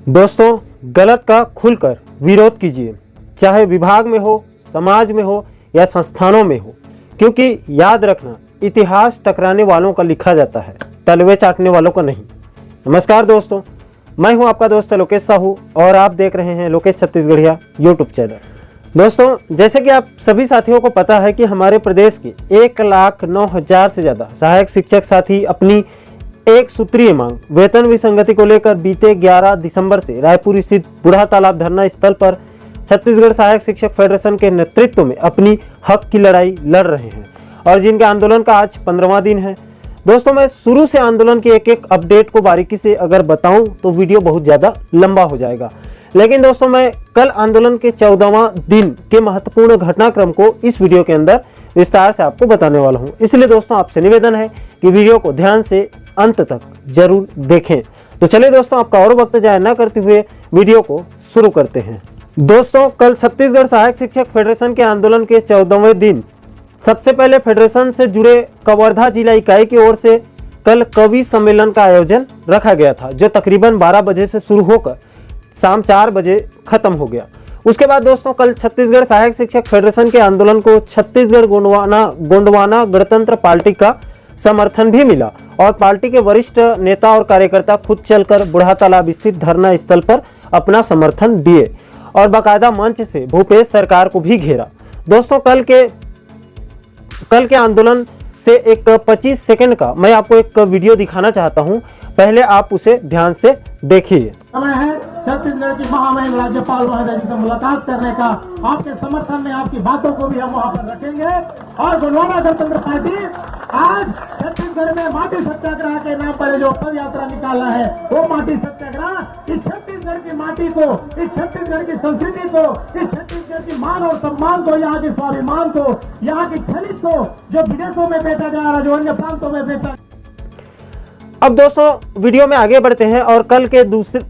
दोस्तों, गलत का खुलकर विरोध कीजिए, चाहे विभाग में हो, समाज में हो या संस्थानों में हो, क्योंकि याद रखना, इतिहास टकराने वालों का लिखा जाता है, तलवे चाटने वालों का नहीं। नमस्कार दोस्तों, मैं हूं आपका दोस्त लोकेश साहू और आप देख रहे हैं लोकेश छत्तीसगढ़िया यूट्यूब चैनल। दोस्तों, जैसे कि आप सभी साथियों को पता है कि हमारे प्रदेश के 1,09,000 से ज़्यादा सहायक शिक्षक साथी अपनी एक सूत्रीय मांग वेतन विसंगति को लेकर बीते 11 दिसंबर से रायपुर स्थित बूढ़ा तालाब धरना स्थल पर छत्तीसगढ़ सहायक शिक्षक फेडरेशन के नेतृत्व में अपनी हक की लड़ाई लड़ रहे हैं और जिनके आंदोलन का आज 15वां दिन है। दोस्तों, मैं शुरू से आंदोलन के एक एक अपडेट को बारीकी से अगर बताऊं तो वीडियो बहुत ज़्यादा लंबा हो जाएगा, लेकिन दोस्तों मैं कल आंदोलन के 14वां दिन के महत्वपूर्ण घटनाक्रम को इस वीडियो के अंदर विस्तार से आपको बताने वाला हूं। इसलिए दोस्तों आपसे निवेदन है कि वीडियो को ध्यान से अंत तक जरूर देखें। तो चलिए दोस्तों, आपका और वक्त जाया न करते हुए वीडियो को शुरू करते हैं। दोस्तों, कल छत्तीसगढ़ सहायक शिक्षक फेडरेशन के आंदोलन के 14वें दिन सबसे पहले फेडरेशन से जुड़े कवर्धा जिला इकाई की ओर से कल कवि सम्मेलन का आयोजन रखा गया था, जो तकरीबन 12 बजे से शुरू होकर शाम 4 बजे खत्म हो गया। उसके बाद दोस्तों कल छत्तीसगढ़ सहायक शिक्षक फेडरेशन के आंदोलन को छत्तीसगढ़ गोंडवाना गणतंत्र पार्टी का समर्थन भी मिला और पार्टी के वरिष्ठ नेता और कार्यकर्ता खुद चलकर बूढ़ा तालाब स्थित धरना स्थल पर अपना समर्थन दिए और बाकायदा मंच से भूपेश सरकार को भी घेरा। दोस्तों, कल के आंदोलन से एक 25 सेकंड का मैं आपको एक वीडियो दिखाना चाहता हूं, पहले आप उसे ध्यान से देखिए। समय है छत्तीसगढ़ की महामहिम राज्यपाल महोदय जी से मुलाकात करने का। आपके समर्थन में आपकी बातों को भी हम वहां पर रखेंगे और गोंडवाना गणतंत्र पार्टी आज छत्तीसगढ़ में माटी सत्याग्रह के नाम पर जो पद यात्रा निकाला है, वो माटी सत्याग्रह इस छत्तीसगढ़ की माटी को, इस छत्तीसगढ़ की संस्कृति को, इस छत्तीसगढ़ की मान और सम्मान को, यहाँ के स्वाभिमान को, यहाँ की खनिज को जो विदेशों में बेचा जा रहा है, जो अन्य प्रांतों में बेचा। अब दोस्तों वीडियो में आगे बढ़ते हैं और कल के दूसरे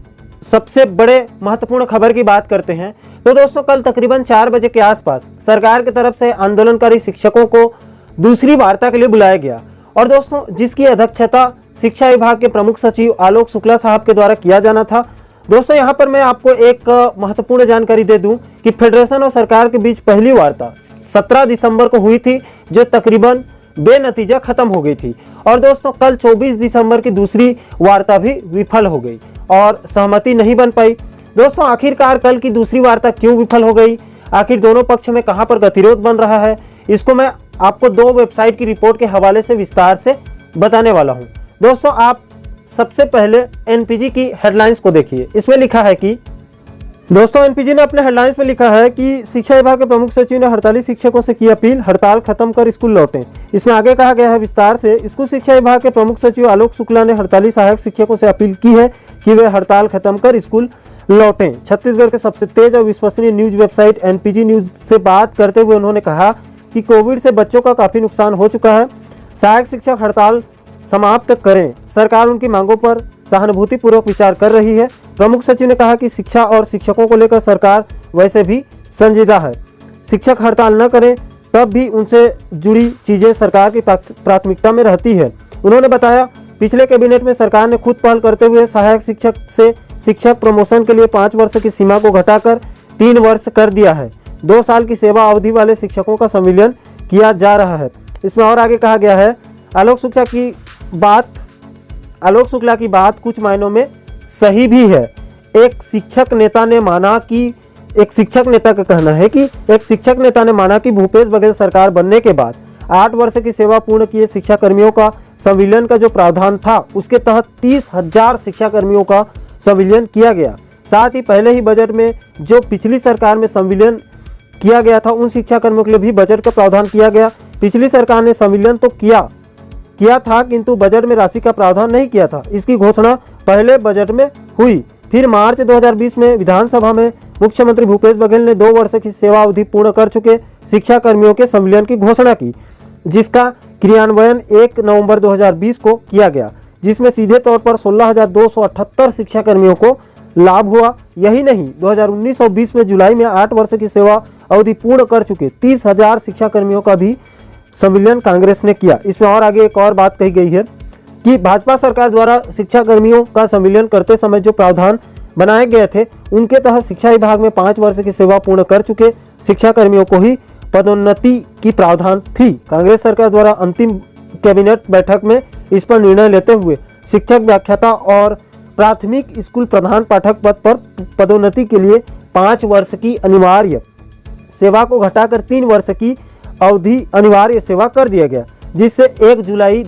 सबसे बड़े महत्वपूर्ण खबर की बात करते हैं। तो दोस्तों कल तकरीबन 4 बजे के आसपास सरकार की तरफ से आंदोलनकारी शिक्षकों को दूसरी वार्ता के लिए बुलाया गया और दोस्तों जिसकी अध्यक्षता शिक्षा विभाग के प्रमुख सचिव आलोक शुक्ला साहब के द्वारा किया जाना था। दोस्तों यहाँ पर मैं आपको एक महत्वपूर्ण जानकारी दे दूं कि फेडरेशन और सरकार के बीच पहली वार्ता 17 दिसंबर को हुई थी, जो तकरीबन बेनतीजा खत्म हो गई थी और दोस्तों कल 24 दिसंबर की दूसरी वार्ता भी विफल हो गई और सहमति नहीं बन पाई। दोस्तों आखिरकार कल की दूसरी वार्ता क्यों विफल हो गई, आखिर दोनों पक्ष में कहां पर गतिरोध बन रहा है, इसको मैं आपको 2 वेबसाइट की रिपोर्ट के हवाले से विस्तार से बताने वाला हूं। दोस्तों आप सबसे पहले एनपीजी की हेडलाइंस को देखिए। इसमें लिखा है कि दोस्तों एनपीजी ने अपने हेडलाइंस में लिखा है कि शिक्षा विभाग के प्रमुख सचिव ने हड़ताली शिक्षकों से की अपील, हड़ताल खत्म कर स्कूल लौटें। इसमें आगे कहा गया है विस्तार से, स्कूल शिक्षा विभाग के प्रमुख सचिव आलोक शुक्ला ने हड़ताली सहायक शिक्षकों से अपील की है कि वे हड़ताल खत्म कर स्कूल लौटें। छत्तीसगढ़ के सबसे तेज और विश्वसनीय न्यूज वेबसाइट एनपीजी न्यूज से बात करते हुए उन्होंने कहा कि कोविड से बच्चों का काफ़ी नुकसान हो चुका है, सहायक शिक्षक हड़ताल समाप्त करें, सरकार उनकी मांगों पर सहानुभूतिपूर्वक विचार कर रही है। प्रमुख सचिव ने कहा कि शिक्षा और शिक्षकों को लेकर सरकार वैसे भी संजीदा है, शिक्षक हड़ताल न करें तब भी उनसे जुड़ी चीज़ें सरकार की प्राथमिकता में रहती है। उन्होंने बताया पिछले कैबिनेट में सरकार ने खुद पहल करते हुए सहायक शिक्षक से शिक्षक प्रमोशन के लिए 5 वर्ष की सीमा को घटाकर 3 वर्ष कर दिया है। 2 साल की सेवा अवधि वाले शिक्षकों का संविलियन किया जा रहा है। इसमें और आगे कहा गया है आलोक शुक्ला की बात कुछ मायनों में सही भी है। एक शिक्षक नेता ने माना कि भूपेश बघेल सरकार बनने के बाद 8 वर्ष की सेवा पूर्ण किए शिक्षा कर्मियों का संविलियन का जो प्रावधान था उसके तहत 30,000 शिक्षा कर्मियों का संविलियन किया गया। साथ ही पहले ही बजट में जो पिछली सरकार में संविलियन किया गया था उन शिक्षा कर्मियों के लिए भी बजट का प्रावधान किया गया। पिछली सरकार ने संविलियन तो किया था किंतु बजट में राशि का प्रावधान नहीं किया था। इसकी घोषणा पहले बजट में हुई। फिर मार्च 2020 में विधानसभा में मुख्यमंत्री भूपेश बघेल ने 2 वर्ष की सेवा अवधि पूर्ण कर चुके शिक्षा कर्मियों के संविलियन की घोषणा की, जिसका क्रियान्वयन 1 नवंबर 2020 को किया गया, जिसमें सीधे तौर पर 16,278 शिक्षा कर्मियों को लाभ हुआ। यही नहीं, 2019 और 20 में जुलाई में 8 वर्ष की सेवा अवधि पूर्ण कर चुके 30,000 शिक्षा कर्मियों का भी संविलियन कांग्रेस ने किया। इसमें और आगे एक और बात कही गई है कि भाजपा सरकार द्वारा शिक्षा कर्मियों का संविलियन करते समय जो प्रावधान बनाए गए थे उनके तहत शिक्षा विभाग में 5 वर्ष की सेवा पूर्ण कर चुके शिक्षा कर्मियों को ही पदोन्नति की प्रावधान थी। कांग्रेस सरकार द्वारा अंतिम कैबिनेट बैठक में इस पर निर्णय लेते हुए शिक्षक, व्याख्याता और प्राथमिक स्कूल प्रधान पाठक पद पर पदोन्नति के लिए 5 वर्ष की अनिवार्य सेवा को घटाकर 3 वर्ष की अवधि अनिवार्य सेवा कर दिया गया, जिससे 1 जुलाई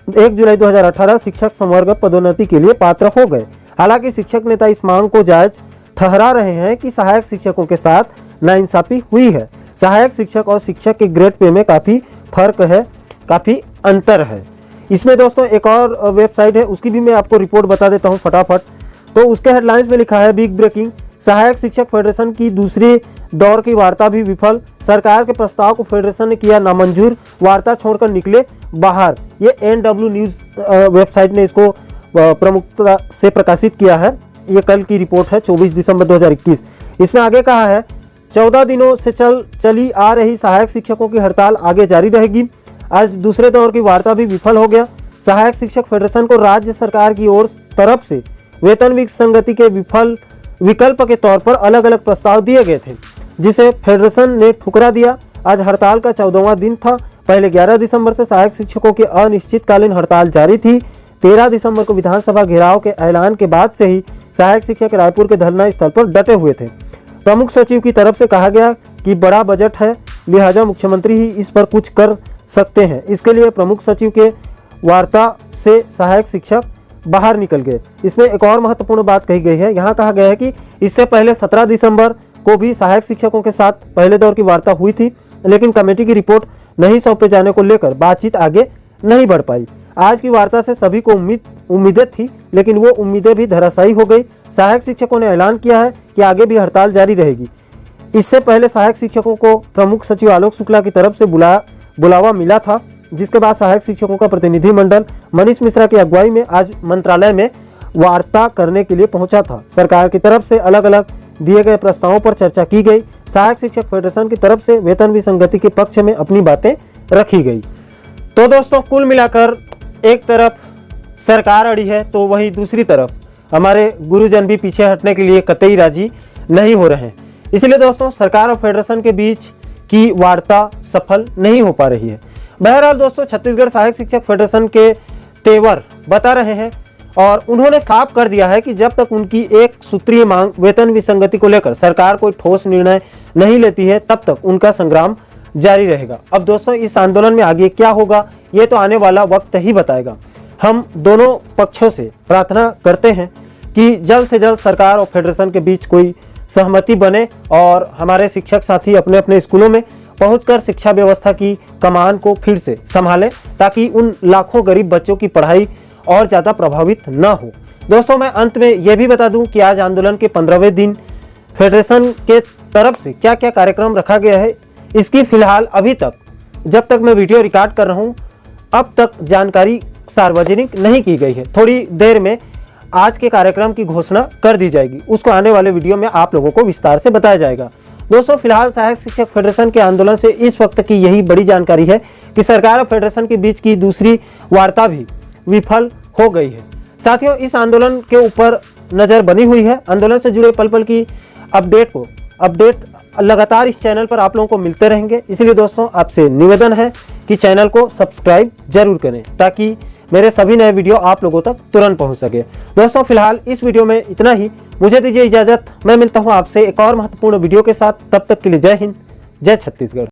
2018 शिक्षक संवर्ग पदोन्नति के लिए पात्र हो गए। हालांकि शिक्षक नेता इस मांग को जायज ठहरा रहे हैं कि सहायक शिक्षकों के साथ नाइंसाफी हुई है। सहायक शिक्षक और शिक्षक के ग्रेड पे में काफ़ी फर्क है, काफ़ी अंतर है। इसमें दोस्तों एक और वेबसाइट है, उसकी भी मैं आपको रिपोर्ट बता देता हूँ फटाफट। तो उसके हेडलाइंस में लिखा है बिग ब्रेकिंग, सहायक शिक्षक फेडरेशन की दूसरी दौर की वार्ता भी विफल, सरकार के प्रस्ताव को फेडरेशन ने किया नामंजूर, वार्ता छोड़कर निकले बाहर। ये NW न्यूज़ वेबसाइट ने इसको प्रमुखता से प्रकाशित किया है। ये कल की रिपोर्ट है 24 दिसंबर 2021। इसमें आगे कहा है 14 दिनों से चली आ रही सहायक शिक्षकों की हड़ताल आगे जारी रहेगी। आज दूसरे दौर की वार्ता भी विफल हो गया। सहायक शिक्षक फेडरेशन को राज्य सरकार की ओर तरफ से वेतन विसंगति के विकल्प के तौर पर अलग अलग प्रस्ताव दिए गए थे, जिसे फेडरेशन ने ठुकरा दिया। आज हड़ताल का 14वां दिन था। पहले 11 दिसंबर से सहायक शिक्षकों की अनिश्चितकालीन हड़ताल जारी थी। 13 दिसंबर को विधानसभा घेराव के ऐलान के बाद से ही सहायक शिक्षक रायपुर के धरना स्थल पर डटे हुए थे। प्रमुख सचिव की तरफ से कहा गया कि बड़ा बजट है, लिहाजा मुख्यमंत्री ही इस पर कुछ कर सकते हैं। इसके लिए प्रमुख सचिव के वार्ता से सहायक शिक्षक बाहर निकल गए। इसमें एक और महत्वपूर्ण बात कही गई है। यहाँ कहा गया है कि इससे पहले 17 दिसंबर को भी सहायक शिक्षकों के साथ पहले दौर की वार्ता हुई थी, लेकिन कमेटी की रिपोर्ट नहीं सौंपे जाने को लेकर बातचीत आगे नहीं बढ़ पाई। आज की वार्ता से सभी को उम्मीदें थी, लेकिन वो उम्मीदें भी धराशायी हो गई। सहायक शिक्षकों ने ऐलान किया है कि आगे भी हड़ताल जारी रहेगी। इससे पहले सहायक शिक्षकों को प्रमुख सचिव आलोक शुक्ला की तरफ से बुलावा मिला था, जिसके बाद सहायक शिक्षकों का प्रतिनिधिमंडल मनीष मिश्रा की अगुवाई में आज मंत्रालय में वार्ता करने के लिए पहुंचा था। सरकार की तरफ से अलग अलग दिए गए प्रस्तावों पर चर्चा की गई। सहायक शिक्षक फेडरेशन की तरफ से वेतन विसंगति के पक्ष में अपनी बातें रखी गई। तो दोस्तों कुल मिलाकर एक तरफ सरकार अड़ी है, तो वहीं दूसरी तरफ हमारे गुरुजन भी पीछे हटने के लिए कतई राजी नहीं हो रहे हैं। इसलिए दोस्तों सरकार और फेडरेशन के बीच की वार्ता सफल नहीं हो पा रही है। बहरहाल दोस्तों छत्तीसगढ़ सहायक शिक्षक फेडरेशन के तेवर बता रहे हैं और उन्होंने साफ कर दिया है कि जब तक उनकी एक सूत्रीय मांग वेतन विसंगति को लेकर सरकार कोई ठोस निर्णय नहीं लेती है, तब तक उनका संग्राम जारी रहेगा। अब दोस्तों इस आंदोलन में आगे क्या होगा ये तो आने वाला वक्त ही बताएगा। हम दोनों पक्षों से प्रार्थना करते हैं कि जल्द से जल्द सरकार और फेडरेशन के बीच कोई सहमति बने और हमारे शिक्षक साथी अपने अपने स्कूलों में पहुंचकर शिक्षा व्यवस्था की कमान को फिर से संभालें, ताकि उन लाखों गरीब बच्चों की पढ़ाई और ज़्यादा प्रभावित न हो। दोस्तों मैं अंत में यह भी बता दूं कि आज आंदोलन के 15वें दिन फेडरेशन के तरफ से क्या क्या कार्यक्रम रखा गया है, इसकी फिलहाल अभी तक जब तक मैं वीडियो रिकॉर्ड कर रहा हूँ अब तक जानकारी सार्वजनिक नहीं की गई है। थोड़ी देर में आज के कार्यक्रम की घोषणा कर दी जाएगी, उसको आने वाले वीडियो में आप लोगों को विस्तार से बताया जाएगा। दोस्तों फिलहाल सहायक शिक्षक फेडरेशन के आंदोलन से इस वक्त की यही बड़ी जानकारी है कि सरकार और फेडरेशन के बीच की दूसरी वार्ता भी विफल हो गई है। साथियों इस आंदोलन के ऊपर नज़र बनी हुई है। आंदोलन से जुड़े पल पल की अपडेट लगातार इस चैनल पर आप लोगों को मिलते रहेंगे। इसलिए दोस्तों आपसे निवेदन है कि चैनल को सब्सक्राइब जरूर करें, ताकि मेरे सभी नए वीडियो आप लोगों तक तुरंत पहुंच सके। दोस्तों फिलहाल इस वीडियो में इतना ही, मुझे दीजिए इजाजत। मैं मिलता हूं आपसे एक और महत्वपूर्ण वीडियो के साथ। तब तक के लिए जय हिंद, जय छत्तीसगढ़।